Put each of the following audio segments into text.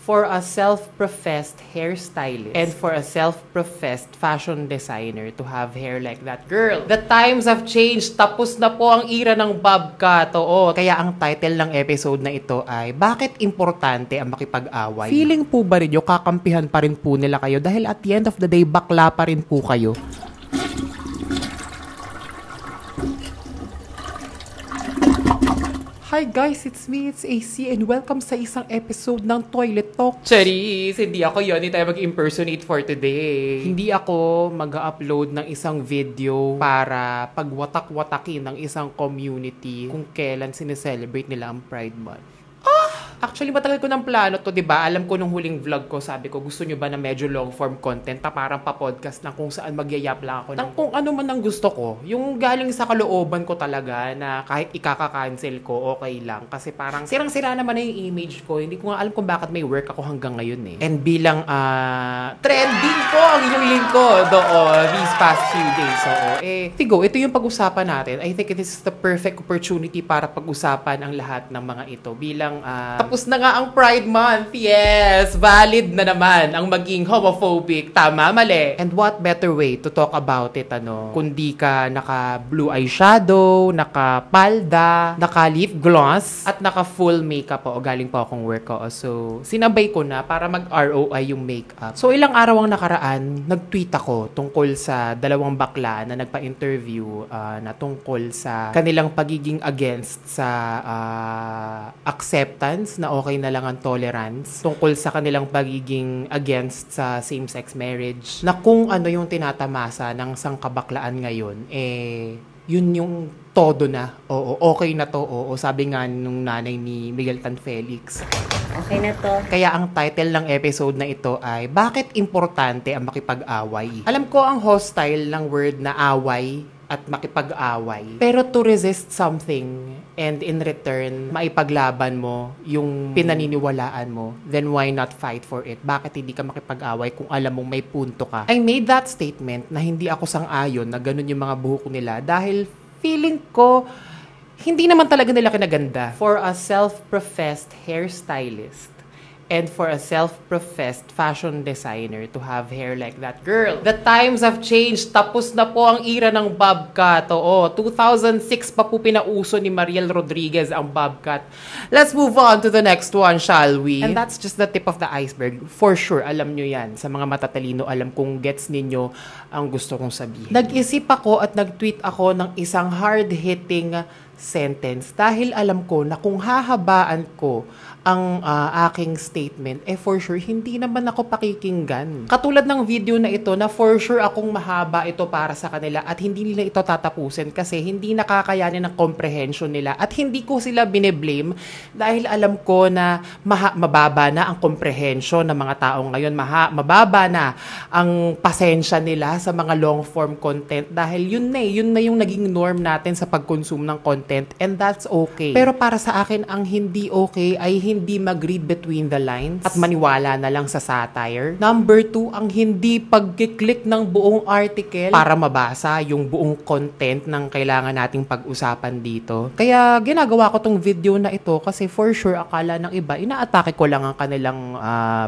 For a self-professed hairstylist and for a self-professed fashion designer to have hair like that, girl, the times have changed. Tapos na po ang era ng bob cut. Oo. Kaya ang title ng episode na ito ay, bakit importante ang makipag-away? Feeling po ba rin nyo, kakampihan pa rin po nila kayo dahil at the end of the day, bakla pa rin po kayo? Hi guys, it's me, it's AC, and welcome sa isang episode ng Toilet Talk. Charis, hindi ako yun, hindi tayo mag-impersonate for today. Hindi ako mag-upload ng isang video para pagwatak-watakin ng isang community kung kailan sineselebrate nila ang Pride Month. Actually, matagal ko ng plano to, diba? Alam ko nung huling vlog ko, sabi ko, gusto nyo ba na medyo long-form content na parang pa-podcast na kung saan magyayap lang ako ng kung ano man ang gusto ko. Yung galing sa kalooban ko talaga na kahit ikaka-cancel ko, okay lang. Kasi parang sirang-sira naman na yung image ko. Hindi ko nga alam kung bakit may work ako hanggang ngayon eh. And bilang trending po ang inyong lingkod these past few days. So, Tigo, ito yung pag-usapan natin. I think it is the perfect opportunity para pag-usapan ang lahat ng mga ito. Bilang tapos na nga ang Pride Month. Yes, valid na naman ang maging homophobic. Tama, mali. And what better way to talk about it, kundi ka naka-blue eyeshadow, naka-palda, naka-lip gloss, at naka-full makeup o galing po akong work ko. So, sinabay ko na para mag-ROI yung makeup. So, ilang araw ang nakaraan, nag-tweet ako tungkol sa dalawang bakla na nagpa-interview na tungkol sa kanilang pagiging against sa acceptance na okay na lang ang tolerance, tungkol sa kanilang pagiging against sa same-sex marriage, na kung ano yung tinatamasa ng sangkabaklaan ngayon, yun yung todo na. Oo, okay na to. Oo, sabi nga nung nanay ni Miguel Tan Felix. Okay na to. Kaya ang title ng episode na ito ay, bakit importante ang makipag-away? Alam ko ang hostile ng word na away at makipag-away. Pero to resist something and in return, maipaglaban mo yung pinaniniwalaan mo, then why not fight for it? Bakit hindi ka makipag-away kung alam mong may punto ka? I made that statement na hindi ako sang-ayon na ganun yung mga buhok nila dahil feeling ko hindi naman talaga nila kinaganda. For a self-professed hairstylist and for a self-professed fashion designer to have hair like that, girl, the times have changed. Tapos na po ang era ng bob cut. Oo, 2006 pa po pinauso ni Mariel Rodriguez ang bob cut. Let's move on to the next one, shall we? And that's just the tip of the iceberg. For sure, alam nyo yan. Sa mga matatalino, alam kung gets ninyo ang gusto kong sabihin. Nag-isip ako at nag-tweet ako ng isang hard-hitting sentence dahil alam ko na kung hahabaan ko ang aking statement, for sure, hindi naman ako pakikinggan. Katulad ng video na ito na for sure akong mahaba ito para sa kanila at hindi nila ito tatapusin kasi hindi nakakayanin ng comprehension nila at hindi ko sila bine-blame dahil alam ko na mababa na ang comprehension ng mga tao ngayon. Mababa na ang pasensya nila sa mga long-form content dahil yun na yung naging norm natin sa pag-consume ng content and that's okay. Pero para sa akin, ang hindi okay ay hindi mag-read between the lines at maniwala na lang sa satire. Number 2, ang hindi pag-click ng buong article para mabasa yung buong content ng kailangan nating pag-usapan dito. Kaya ginagawa ko tong video na ito kasi for sure akala ng iba, inaatake ko lang ang kanilang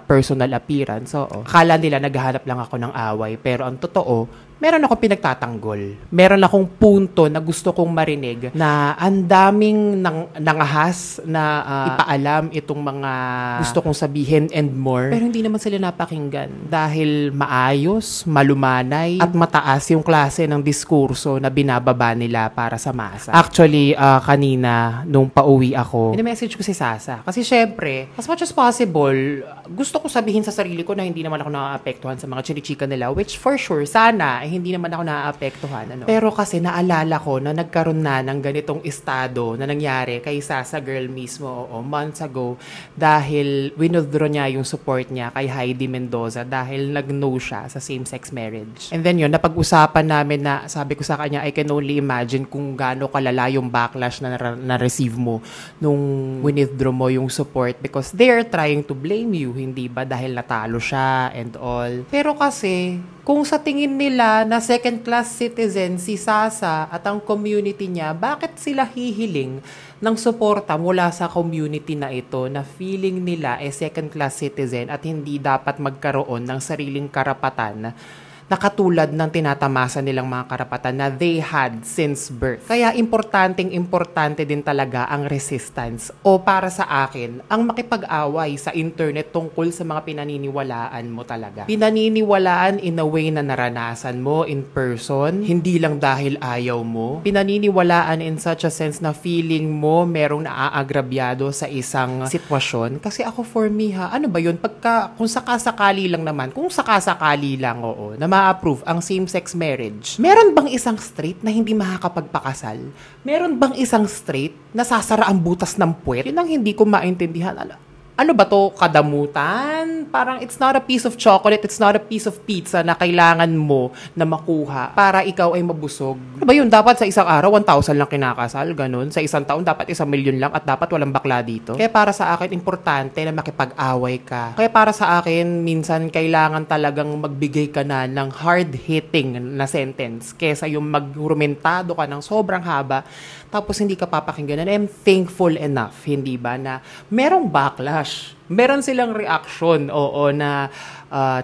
personal appearance. So, akala nila naghahanap lang ako ng away. Pero ang totoo, meron akong pinagtatanggol. Meron akong punto na gusto kong marinig na ang daming nangahas na ipaalam itong mga gusto kong sabihin and more. Pero hindi naman sila napakinggan dahil maayos, malumanay, at mataas yung klase ng diskurso na binababa nila para sa masa. Actually, kanina, nung pauwi ako, in-message ko si Sasa. Kasi syempre, as much as possible, gusto ko sabihin sa sarili ko na hindi naman ako naaapektuhan sa mga chinichika nila, which for sure, sana, hindi naman ako naaapektuhan. Pero kasi naalala ko na nagkaroon na ng ganitong estado na nangyari kay Sasa girl mismo months ago dahil withdraw niya yung support niya kay Heidi Mendoza dahil nag-no siya sa same-sex marriage. And then yun, napag-usapan namin na sabi ko sa kanya, I can only imagine kung gaano kalala yung backlash na na-receive mo nung withdraw mo yung support because they are trying to blame you, hindi ba? Dahil natalo siya and all. Pero kasi Kung sa tingin nila na second-class citizen si Sasa at ang community niya, bakit sila hihiling ng suporta mula sa community na ito na feeling nila second-class citizen at hindi dapat magkaroon ng sariling karapatan na katulad ng tinatamasa nilang mga karapatan na they had since birth. Kaya importante din talaga ang resistance o para sa akin, ang makipag-away sa internet tungkol sa mga pinaniniwalaan mo talaga. Pinaniniwalaan in a way na naranasan mo in person, hindi lang dahil ayaw mo. Pinaniniwalaan in such a sense na feeling mo merong naaagrabyado sa isang sitwasyon. Kasi ako for me ano ba yun? Kung sakasakali lang naman, oo, na ma-approve ang same-sex marriage. Meron bang isang straight na hindi makakapagpakasal? Meron bang isang straight na sasara ang butas ng puwet? Yun ang hindi ko maintindihan. Ano ba to? Kadamutan? Parang it's not a piece of chocolate, it's not a piece of pizza na kailangan mo na makuha para ikaw ay mabusog. Ano ba yun? Dapat sa isang araw, 1,000 lang kinakasal, ganun. Sa isang taon, dapat 1,000,000 lang at dapat walang bakla dito. Kaya para sa akin, importante na makipag-away ka. Kaya para sa akin, minsan kailangan talagang magbigay ka na ng hard-hitting na sentence kesa yung magrumentado ka ng sobrang haba tapos hindi ka papakinggan. And I'm thankful enough, hindi ba, na merong backlash. Meron silang reaction, na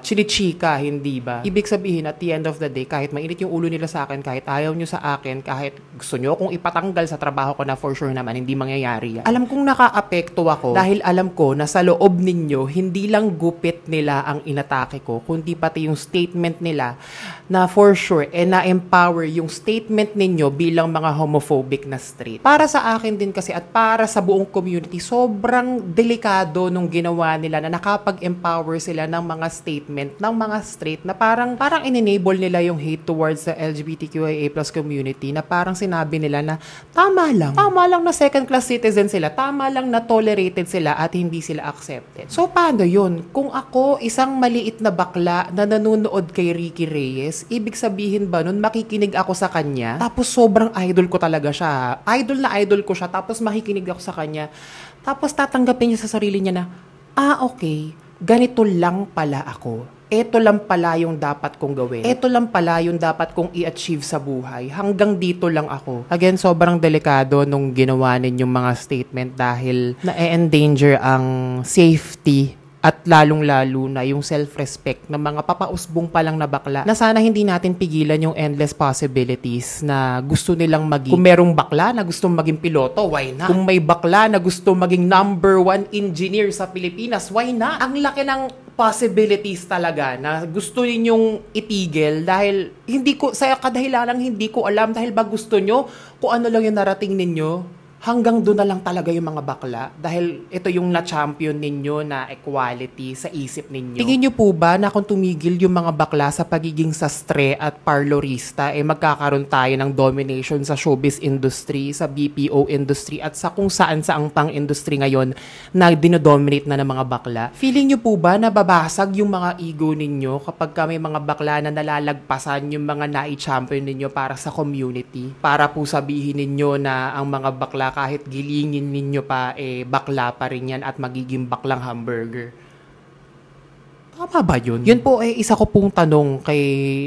chinichika, hindi ba? Ibig sabihin, at the end of the day, kahit mainit yung ulo nila sa akin, kahit ayaw nyo sa akin, kahit gusto nyo kung ipatanggal sa trabaho ko na for sure naman, hindi mangyayari yan. Alam kong nakaapekto ako dahil alam ko na sa loob ninyo, hindi lang gupit nila ang inatake ko, kundi pati yung statement nila na for sure, na-empower yung statement ninyo bilang mga homophobic na straight. Para sa akin din kasi at para sa buong community, sobrang delikado nung ginawa nila na nakapag-empower sila ng mga statement ng mga straight na parang in-enable nila yung hate towards the LGBTQIA+ community na parang sinabi nila na tama lang na second-class citizen sila, tama lang na tolerated sila at hindi sila accepted. So, paano yun? Kung ako, isang maliit na bakla na nanonood kay Ricky Reyes, ibig sabihin ba nun, makikinig ako sa kanya, tapos sobrang idol ko talaga siya. Idol ko siya, tapos makikinig ako sa kanya, tapos tatanggapin niya sa sarili niya na, okay, ganito lang pala ako. Ito lang pala yung dapat kong gawin. Ito lang pala yung dapat kong i-achieve sa buhay. Hanggang dito lang ako. Again, sobrang delikado nung ginawa ninyong mga statement dahil na-endanger ang safety at lalong-lalo na yung self-respect ng mga papausbong pa lang na bakla na sana hindi natin pigilan yung endless possibilities na gusto nilang maging. Kung merong bakla na gustong maging piloto, why not? Kung may bakla na gustong maging #1 engineer sa Pilipinas, why not? Ang laki ng possibilities talaga na gusto ninyong itigil dahil sa kadahilanang hindi ko alam dahil ba gusto nyo kung ano lang yung narating ninyo. Hanggang doon na lang talaga yung mga bakla dahil ito yung na-champion ninyo na equality sa isip ninyo. Tingin nyo po ba na kung tumigil yung mga bakla sa pagiging sastre at parlorista, magkakaroon tayo ng domination sa showbiz industry, sa BPO industry at sa kung saan saang pang-industry ngayon na dinodominate na ng mga bakla? Feeling nyo po ba na babasag yung mga ego ninyo kapag may mga bakla na nalalagpasan yung mga nai-champion ninyo para sa community? Para po sabihin ninyo na ang mga bakla kahit gilingin ninyo pa, bakla pa rin yan at magiging baklang hamburger. Tama ba yun? Yun po isa ko pong tanong kay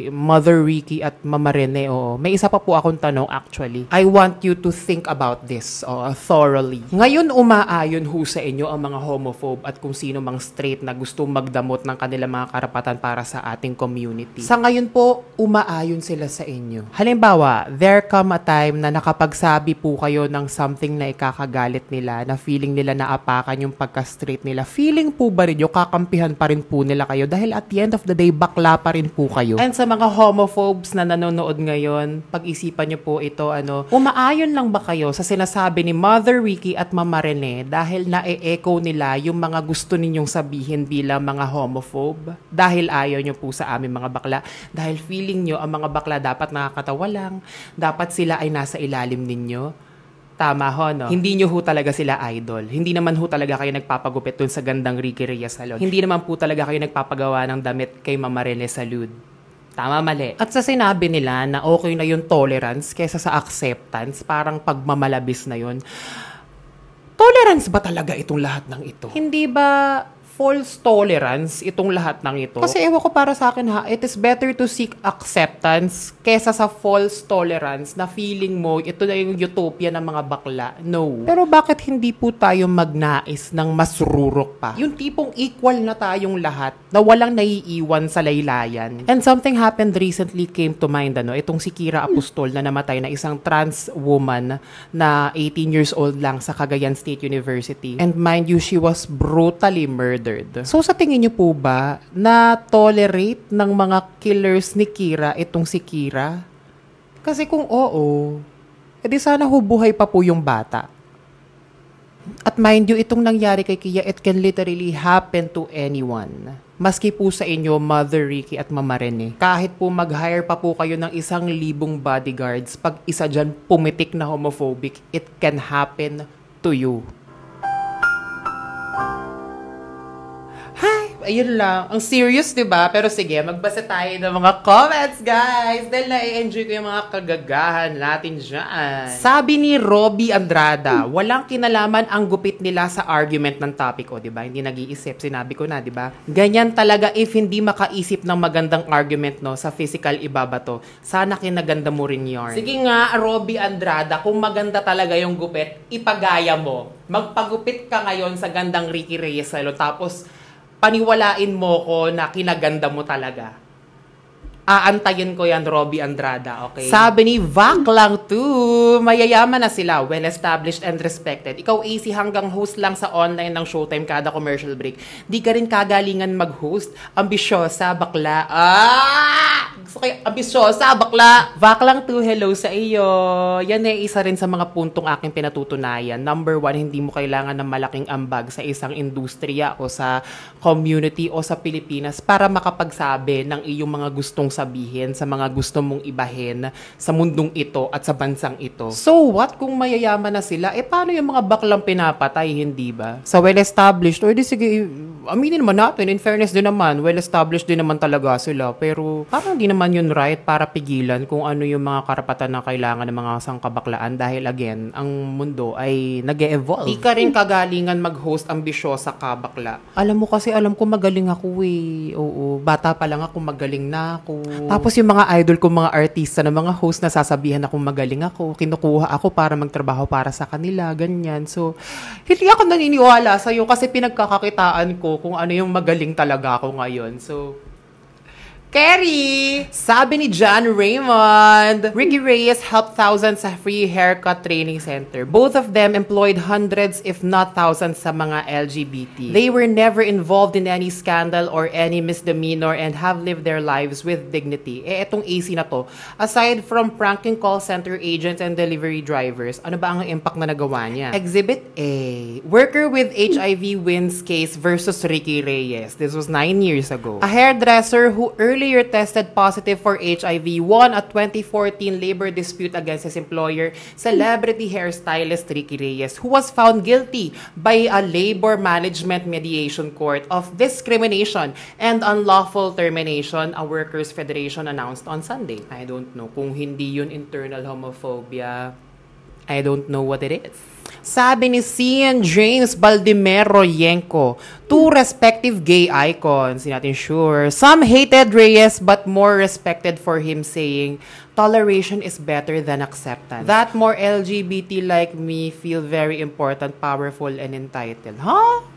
Mother Ricky at Mama Rene. May isa pa po akong tanong actually. I want you to think about this thoroughly. Ngayon umaayon ho sa inyo ang mga homophobe at kung sino mang straight na gusto magdamot ng kanilang mga karapatan para sa ating community. Sa ngayon po, umaayon sila sa inyo. Halimbawa, there come a time na nakapagsabi po kayo ng something na ikakagalit nila, na feeling nila na apakan yung pagka-straight nila. Feeling po ba rin nyo, kakampihan pa rin po nila kayo dahil at the end of the day, bakla pa rin po kayo. And sa mga homophobes na nanonood ngayon, pag-isipan nyo po ito, umaayon lang ba kayo sa sinasabi ni Mother Ricky at Mama Rene dahil na-e-echo nila yung mga gusto ninyong sabihin bilang mga homophobe? Dahil ayaw nyo po sa aming mga bakla? Dahil feeling nyo ang mga bakla dapat nakakatawa lang? Dapat sila ay nasa ilalim ninyo? Tama ho, no? Hindi nyo ho talaga sila idol. Hindi naman ho talaga kayo nagpapagupit dun sa gandang Ricky Reyes salon. Hindi naman po talaga kayo nagpapagawa ng damit kay Mama Rene Salud. Tama, mali. At sa sinabi nila na okay na yung tolerance kesa sa acceptance, parang pagmamalabis na yun. Tolerance ba talaga itong lahat ng ito? Hindi ba false tolerance itong lahat ng ito. Kasi ewan ko para sa akin ha, it is better to seek acceptance kesa sa false tolerance na feeling mo ito na yung utopia ng mga bakla. No. Pero bakit hindi po tayo magnais ng mas rurok pa? Yung tipong equal na tayong lahat na walang naiiwan sa laylayan. And something happened recently came to mind, itong si Kira Apostol na namatay na isang trans woman na 18 years old lang sa Cagayan State University. And mind you, she was brutally murdered. So sa tingin niyo po ba na tolerate ng mga killers ni Kira itong si Kira? Kasi kung oo, edi sana hubuhay pa po yung bata. At mind you, itong nangyari kay Kia, it can literally happen to anyone. Maski po sa inyo, Mother Ricky at Mama Rene. Kahit po mag-hire pa po kayo ng 1,000 bodyguards, pag isa dyan pumitik na homophobic, it can happen to you. Ayun lang. Ang serious, diba? Pero sige, magbasa tayo ng mga comments, guys. Dahil na-enjoy ko yung mga kagagahan natin dyan. Sabi ni Robbie Andrada, walang kinalaman ang gupit nila sa argument ng topic. O, diba? Hindi nag-iisip. Sinabi ko na, diba? Ganyan talaga if hindi makaisip ng magandang argument, no? Sa physical ibabato. Sana kinaganda mo rin yarn. Sige nga, Robbie Andrada, kung maganda talaga yung gupit, ipagaya mo. Magpagupit ka ngayon sa gandang Ricky Reyes Salon. Tapos, paniwalain mo ko na kinaganda mo talaga. Aantayin ko yan, Robbie Andrada, okay? Sabi ni Vac lang too, mayayaman na sila, well-established and respected. Ikaw, AC, hanggang host lang sa online ng Showtime kada commercial break. Di ka rin kagalingan mag-host. Ambisyosa, bakla. Gusto kayo, ambisyosa, bakla. Vac lang too, hello sa iyo. Yan ay isa rin sa mga puntong aking pinatutunayan. Number 1, hindi mo kailangan ng malaking ambag sa isang industriya o sa community o sa Pilipinas para makapagsabi ng iyong mga gustong sabihin, sa mga gusto mong ibahin sa mundong ito at sa bansang ito. So what kung mayayaman na sila? Paano yung mga baklang pinapatay, hindi ba? Sa well-established, o di sige, aminin naman natin, in fairness din naman, well-established din naman talaga sila. Pero parang di naman yun right para pigilan kung ano yung mga karapatan na kailangan ng mga sangkabaklaan dahil again, ang mundo ay nag-e-evolve. Di ka rin kagalingan mag-host ambisyosa ka, bakla. Alam mo kasi, alam ko magaling ako eh. Oo, bata pa lang ako, magaling na ako. Tapos yung mga idol ko, mga artista na mga host na sasabihan akong magaling ako, kinukuha ako para magtrabaho para sa kanila, ganyan. So, hindi ako naniniwala sa'yo kasi pinagkakakitaan ko kung ano yung magaling talaga ako ngayon. So, Kerry! Sabi ni John Raymond, Ricky Reyes helped thousands sa free haircut training center. Both of them employed hundreds if not thousands sa mga LGBT. They were never involved in any scandal or any misdemeanor and have lived their lives with dignity. Etong AC na to, aside from pranking call center agents and delivery drivers, ano ba ang impact na nagawa niya? Exhibit A. Worker with HIV wins case versus Ricky Reyes. This was 9 years ago. A hairdresser who earlier tested positive for HIV won a 2014 labor dispute against his employer, celebrity hairstylist Ricky Reyes, who was found guilty by a labor management mediation court of discrimination and unlawful termination, a workers' federation announced on Sunday. I don't know kung hindi yun internal homophobia. I don't know what it is. Sabi ni Cian James Baldimero Yenko, two respective gay icons, hindi natin sure. Some hated Reyes but more respected for him, saying, toleration is better than acceptance. That more LGBT like me feel very important, powerful, and entitled. Huh?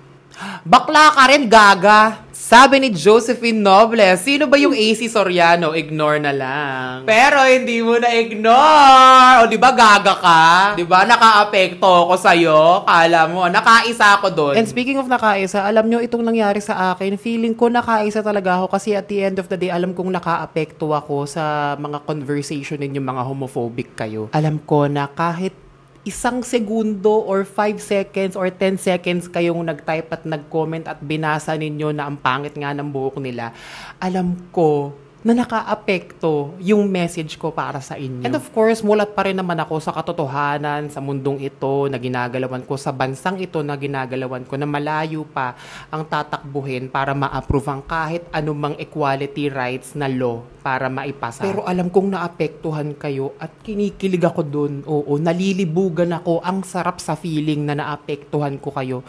Bakla ka rin, gaga. Sabi ni Josephine Nobles, sino ba yung AC Soriano? Ignore na lang. Pero hindi mo na ignore. O di ba gaga ka? Di ba naka-apekto ako sa'yo? Kala mo, nakaisa ako doon. And speaking of nakaisa, alam nyo itong nangyari sa akin, feeling ko nakaisa talaga ako kasi at the end of the day, alam kong naka-apekto ako sa mga conversation ninyo mga homophobic kayo. Alam ko na kahit 1 segundo or 5 seconds or 10 seconds kayong nag-type at nag-comment at binasa ninyo na ang pangit nga ng buhok nila, alam ko na naka-apekto yung message ko para sa inyo. And of course, mulat pa rin naman ako sa katotohanan, sa mundong ito na ginagalawan ko, sa bansang ito na ginagalawan ko, na malayo pa ang tatakbuhin para ma-approve ang kahit anumang equality rights na law para maipasa. Pero alam kong naapektuhan kayo at kinikilig ako dun. Oo, nalilibugan ako. Ang sarap sa feeling na naapektuhan ko kayo.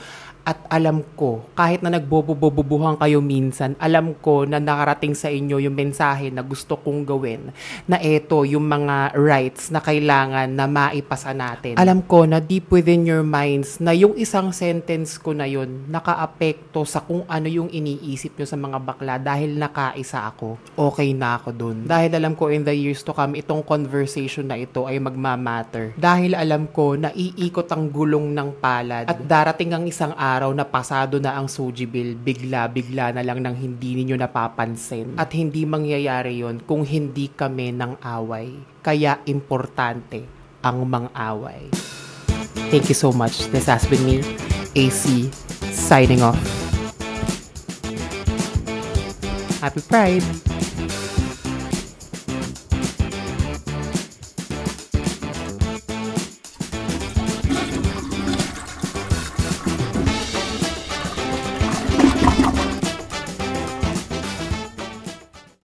At alam ko, kahit na nagbobobobubuhan kayo minsan, alam ko na nakarating sa inyo yung mensahe na gusto kong gawin, na eto yung mga rights na kailangan na maipasa natin. Alam ko na deep within your minds na yung isang sentence ko na yun nakaapekto sa kung ano yung iniisip nyo sa mga bakla dahil nakaisa ako. Okay na ako dun. Dahil alam ko in the years to come, itong conversation na ito ay magmamatter. Dahil alam ko na iikot ang gulong ng palad at darating ang isang araw na pasado na ang Suji Bill, bigla-bigla na lang nang hindi ninyo napapansin. At hindi mangyayari yon kung hindi kami ng away. Kaya importante ang mang-away. Thank you so much. This has been me, AC, signing off. Happy Pride!